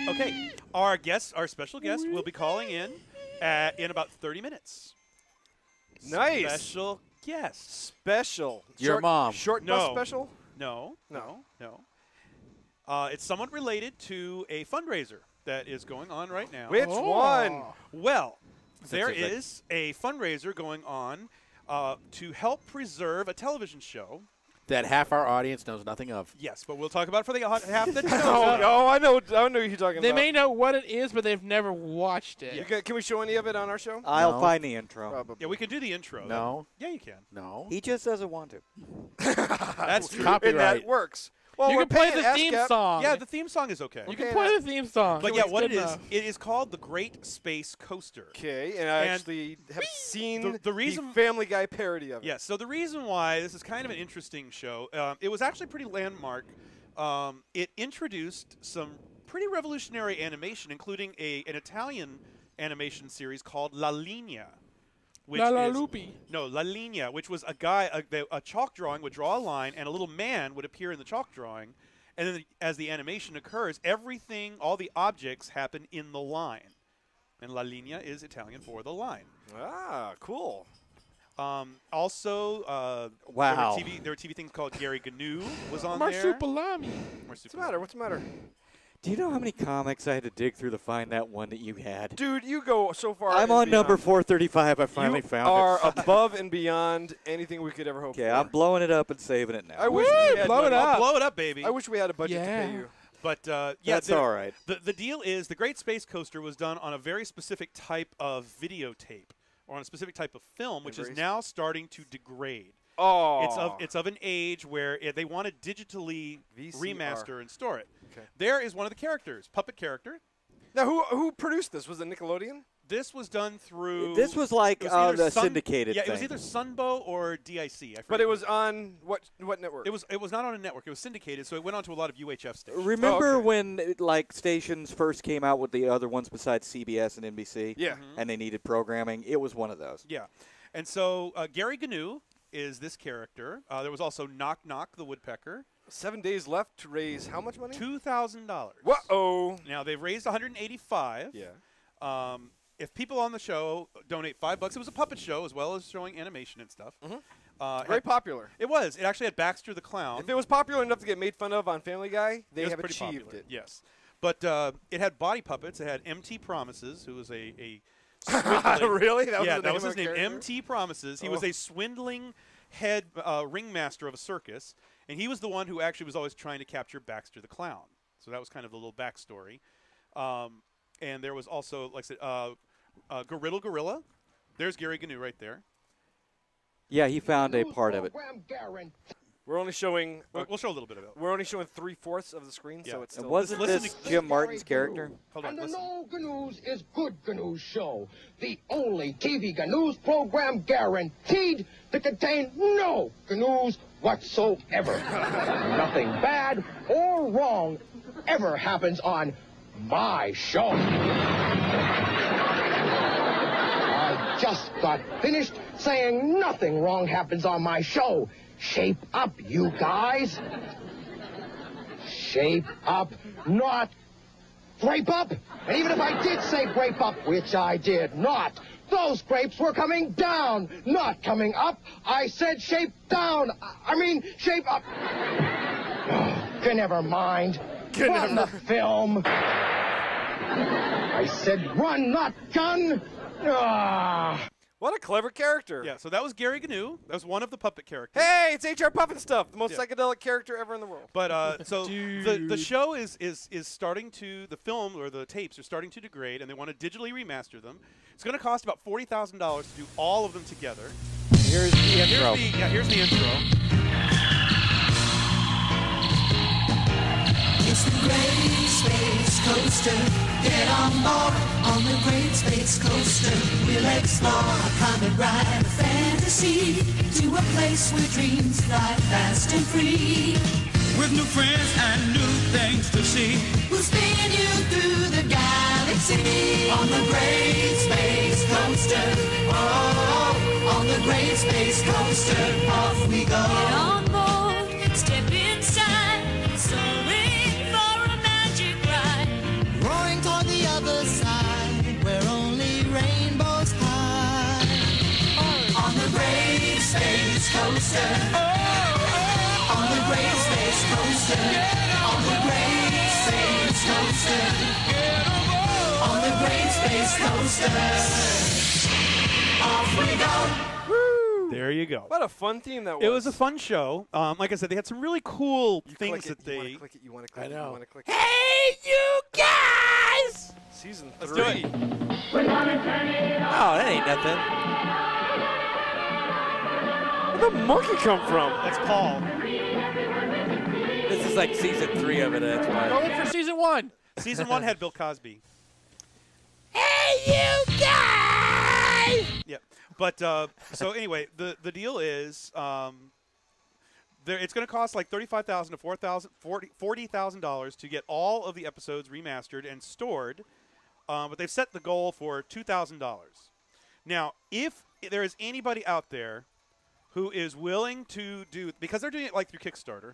Okay, our special guest, will be calling in about 30 minutes. Nice. Special guest. Special. Your mom. Short No. bus special? No. It's somewhat related to a fundraiser that is going on right now. Which one? Well, there is a fundraiser going on to help preserve a television show that half our audience knows nothing of. Yes, but we'll talk about it for the half that knows. I know what you're talking about. They may know what it is, but they've never watched it. Yeah. Can we show any of it on our show? I'll find the intro. Probably. Yeah, we can do the intro. No. Yeah, you can. No. He just doesn't want to. That's true. Copyright. And that works. Well, You we're can play paying the theme ASCAP. song. Yeah, the theme song is okay. You can play the theme song. But yeah, It's what good it is, enough. it is called the Great Space Coaster. Okay, and I actually have seen the reason- Family Guy parody of it. Yes, so the reason why this is kind of an interesting show, it was actually pretty landmark. It introduced some pretty revolutionary animation, including an Italian animation series called La Linea. Which La is, Lupi. No, La Linea, which was a guy, a chalk drawing would draw a line, and a little man would appear in the chalk drawing. And then as the animation occurs, everything, all the objects happen in the line. And La Linea is Italian for the line. Ah, cool. Also, Wow. there were TV things called Gary Gnu was on Marsupilami. What's the matter? What's the matter? Do you know how many comics I had to dig through to find that one that you had? Dude, you go so far. I'm and on number beyond. 435. I finally You found are it. above and beyond anything we could ever hope Okay, for. I'm blowing it up and saving it now. I wish Woo, we had blow it money. up. Blow it up, baby. I wish we had a budget to pay Yeah. you. But yeah, That's all right. The deal is the Great Space Coaster was done on a very specific type of videotape or on a specific type of film, which is now starting to degrade. Oh. It's of an age where they want to digitally VCR. remaster and store it. Okay. There is one of the characters, puppet character. Now, who produced this? Was it Nickelodeon? This was done through. This was like it was either the syndicated Yeah, thing. it was either Sunbow or DIC. I forget. But it was on what network? It was not on a network. It was syndicated, so it went on to a lot of UHF stations. Remember okay. when like stations first came out with the other ones besides CBS and NBC? Yeah. And they needed programming? It was one of those. Yeah, and so Gary Gnu is this character. There was also Knock Knock the Woodpecker. 7 days left to raise how much money? $2,000. Whoa. Now they've raised $185. Yeah. If people on the show donate $5, it was a puppet show as well as showing animation and stuff. Very popular. It was. It actually had Baxter the Clown. If it was popular enough to get made fun of on Family Guy, they was have pretty achieved popular. it. Yes, but it had body puppets. It had MT Promises, who was a swindling. Really? That was yeah, the that name was of his the name. character? MT Promises. He was a swindling head ringmaster of a circus, and he was the one who actually was always trying to capture Baxter the Clown. So that was kind of the little backstory. And there was also, like I said, Gorilla. There's Gary Gnu right there. Yeah, he found a part of it. We're only showing. We'll show a little bit of it. We're only showing 3/4 of the screen, so it's And still. wasn't Listen this to Jim Martin's character? Hold on, And the listen. No Gnu's is Good Gnu's show. The only TV Gnu's program guaranteed to contain no Gnu's whatsoever. Nothing bad or wrong ever happens on my show. I just got finished saying nothing wrong happens on my show. Shape up, you guys. Shape up, not grape up. And even if I did say grape up, which I did not, those grapes were coming down, not coming up. I said shape down. I mean shape up. Okay, never mind. Run the film. I said run, not gun. Ah. What a clever character. Yeah, so that was Gary Gnu. That was one of the puppet characters. Hey, it's HR Puffin Stuff, the most psychedelic character ever in the world. But so the show is starting to, the film or the tapes are starting to degrade, and they want to digitally remaster them. It's going to cost about $40,000 to do all of them together. Here's the intro. Here's the intro. It's the Great Space Coaster. Get on board on the Great Space Coaster. We'll explore a comet ride, a fantasy, to a place where dreams fly fast and free. With new friends and new things to see. We'll spin you through the galaxy on the Great Space Coaster. Oh, on the Great Space Coaster, off we go. Get on board, step inside, soaring for a magic ride. Royal Coaster. On the Great Space Coaster. On the Great Space Coaster. On the Great Space Coaster. Off we go. There you go. What a fun theme that was. It was a fun show. Like I said, they had some really cool things that You they. want to click it. You want to click it. I know. You want to click it. Hey, you guys! Season 3. Let's do it. Oh, that ain't nothing. Where'd the monkey come from? That's Paul. This is like season 3 of it. That's Go why. look for season 1. Season 1 had Bill Cosby. Hey, you guys! Yep. But so anyway, the deal is, it's going to cost like $35,000 to $40,000 to get all of the episodes remastered and stored. But they've set the goal for $2,000. Now, if there is anybody out there who is willing to do, because they're doing it like through Kickstarter.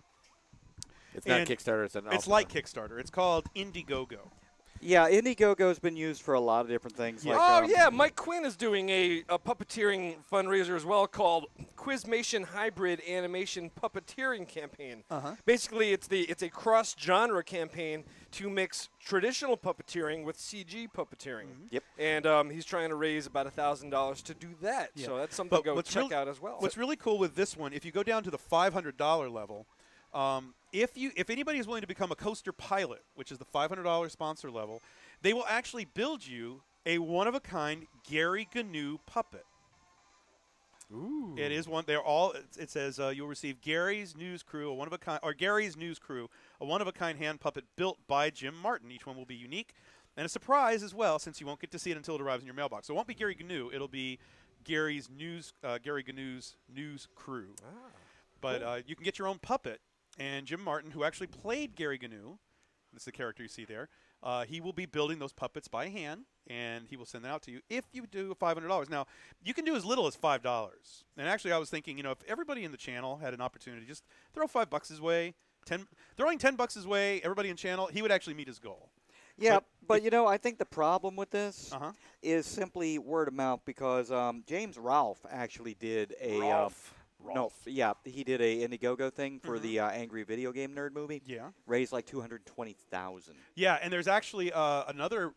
It's not And Kickstarter. It's an It's like Kickstarter. It's called Indiegogo. Yeah, Indiegogo's been used for a lot of different things. Yeah. Like, Oh, yeah. Mike Quinn is doing a puppeteering fundraiser as well called Quizmation Hybrid Animation Puppeteering Campaign. Basically, it's a cross-genre campaign to mix traditional puppeteering with CG puppeteering. Yep. And he's trying to raise about $1,000 to do that. Yeah. So that's something to go what's check out as well. What's really cool with this one, if you go down to the $500 level, if anybody is willing to become a coaster pilot, which is the $500 sponsor level, they will actually build you a one-of-a-kind Gary Gnu puppet. Ooh. It is one. They're all. It says you'll receive Gary's News Crew, a one-of-a-kind, or Gary's News Crew, a one-of-a-kind hand puppet built by Jim Martin. Each one will be unique and a surprise as well, since you won't get to see it until it arrives in your mailbox. So it won't be Gary Gnu. It'll be Gary Gnu's News Crew. Ah, but you can get your own puppet. And Jim Martin, who actually played Gary Gnu, this is the character you see there, he will be building those puppets by hand, and he will send that out to you if you do $500. Now, you can do as little as $5. And actually, I was thinking, if everybody in the channel had an opportunity, just throw $5 his way, throwing $10 his way, everybody in channel, he would actually meet his goal. Yeah, but I think the problem with this is simply word of mouth, because James Rolfe actually did a he did a Indiegogo thing for the Angry Video Game Nerd movie. Yeah, raised like $220,000. Yeah, and there's actually another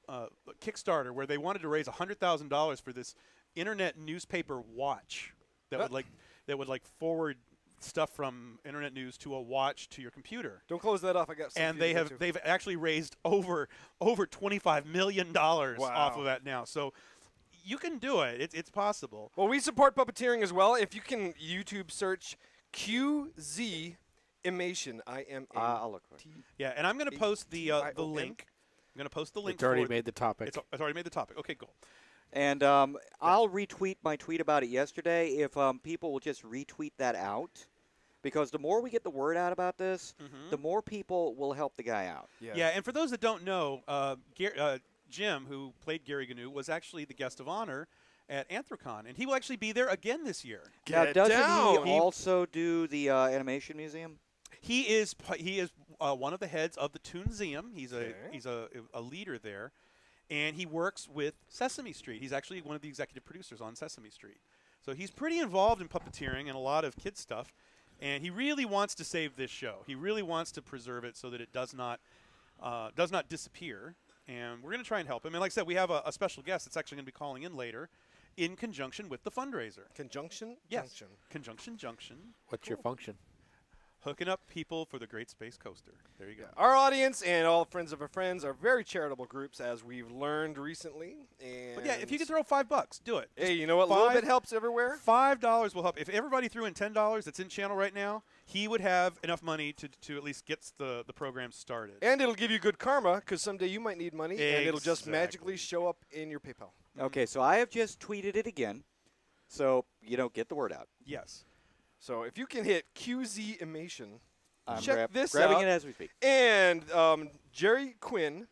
Kickstarter where they wanted to raise $100,000 for this internet newspaper watch that would forward stuff from internet news to a watch to your computer. Don't close that off. I got. And they've actually raised over $25 million off of that now. So you can do it. It's possible. Well, we support puppeteering as well. If you can YouTube search QZ Imation, I'll look for it. Yeah, and I'm going to post the link. I'm going to post the link. It's already made the topic. It's already made the topic. Okay, cool. And I'll retweet my tweet about it yesterday if people will just retweet that out. Because the more we get the word out about this, the more people will help the guy out. Yeah, and for those that don't know, Jim, who played Gary Gnu, was actually the guest of honor at Anthrocon, and he will actually be there again this year. Now, doesn't he also do the Animation Museum? He is one of the heads of the Toonseum. He's a leader there, and he works with Sesame Street. He's actually one of the executive producers on Sesame Street. So he's pretty involved in puppeteering and a lot of kid stuff, and he really wants to save this show. He really wants to preserve it so that it does not disappear. And we're going to try and help him. And like I said, we have a special guest that's actually going to be calling in later in conjunction with the fundraiser. Conjunction? Yes. Conjunction junction. What's your function? Hooking up people for the Great Space Coaster. There you go. Our audience and all friends of our friends are very charitable groups, as we've learned recently. And But yeah, if you can throw $5, do it. Hey, you know what? A little bit helps everywhere. $5 will help. If everybody threw in $10 that's in channel right now, he would have enough money to at least get the program started. And it'll give you good karma, because someday you might need money, and it'll just magically show up in your PayPal. Okay, so I have just tweeted it again, so get the word out. Yes. So if you can hit QZ Imation, I'm check this grabbing out. it as we speak. And Jerry Quinn